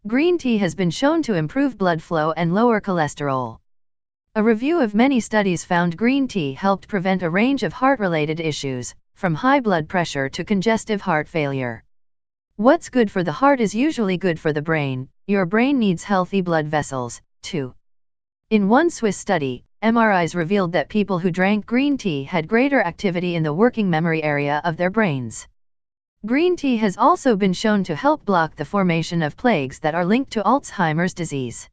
Green tea has been shown to improve blood flow and lower cholesterol. A review of many studies found green tea helped prevent a range of heart-related issues, from high blood pressure to congestive heart failure. What's good for the heart is usually good for the brain. Your brain needs healthy blood vessels, too. In one Swiss study, MRIs revealed that people who drank green tea had greater activity in the working memory area of their brains. Green tea has also been shown to help block the formation of plaques that are linked to Alzheimer's disease.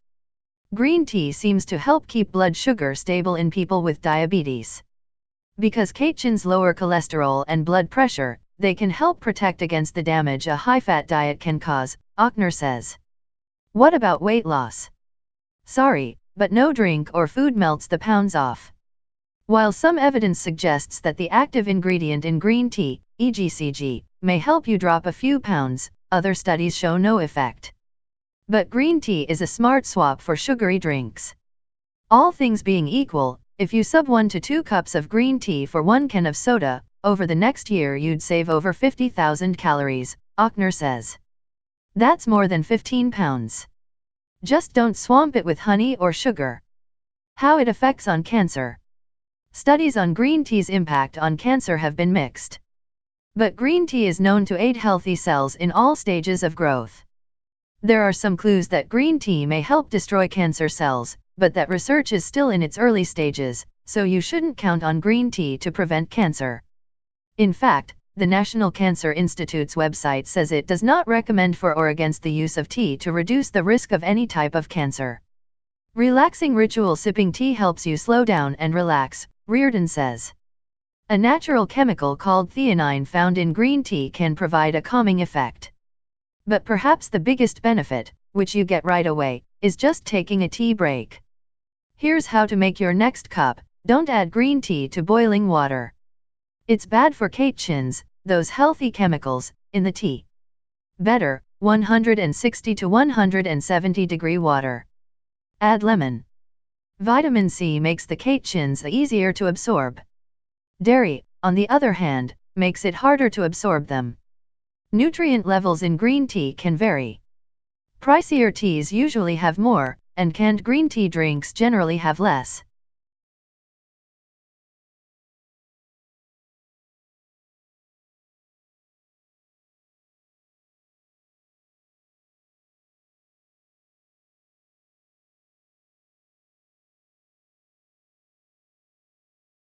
Green tea seems to help keep blood sugar stable in people with diabetes. Because catechins lower cholesterol and blood pressure, they can help protect against the damage a high-fat diet can cause, Ochner says. What about weight loss? Sorry, but no drink or food melts the pounds off. While some evidence suggests that the active ingredient in green tea, EGCG, may help you drop a few pounds, other studies show no effect. But green tea is a smart swap for sugary drinks. All things being equal, if you sub 1 to 2 cups of green tea for 1 can of soda, over the next year you'd save over 50,000 calories, Ochner says. That's more than 15 pounds. Just don't swamp it with honey or sugar. How it affects on cancer. Studies on green tea's impact on cancer have been mixed. But green tea is known to aid healthy cells in all stages of growth. There are some clues that green tea may help destroy cancer cells, but that research is still in its early stages, so you shouldn't count on green tea to prevent cancer. In fact, the National Cancer Institute's website says it does not recommend for or against the use of tea to reduce the risk of any type of cancer. Relaxing ritual sipping tea helps you slow down and relax, Reardon says. A natural chemical called theanine found in green tea can provide a calming effect. But perhaps the biggest benefit, which you get right away, is just taking a tea break. Here's how to make your next cup. Don't add green tea to boiling water. It's bad for catechins, those healthy chemicals, in the tea. Better, 160 to 170 degree water. Add lemon. Vitamin C makes the catechins easier to absorb. Dairy, on the other hand, makes it harder to absorb them. Nutrient levels in green tea can vary. Pricier teas usually have more, and canned green tea drinks generally have less.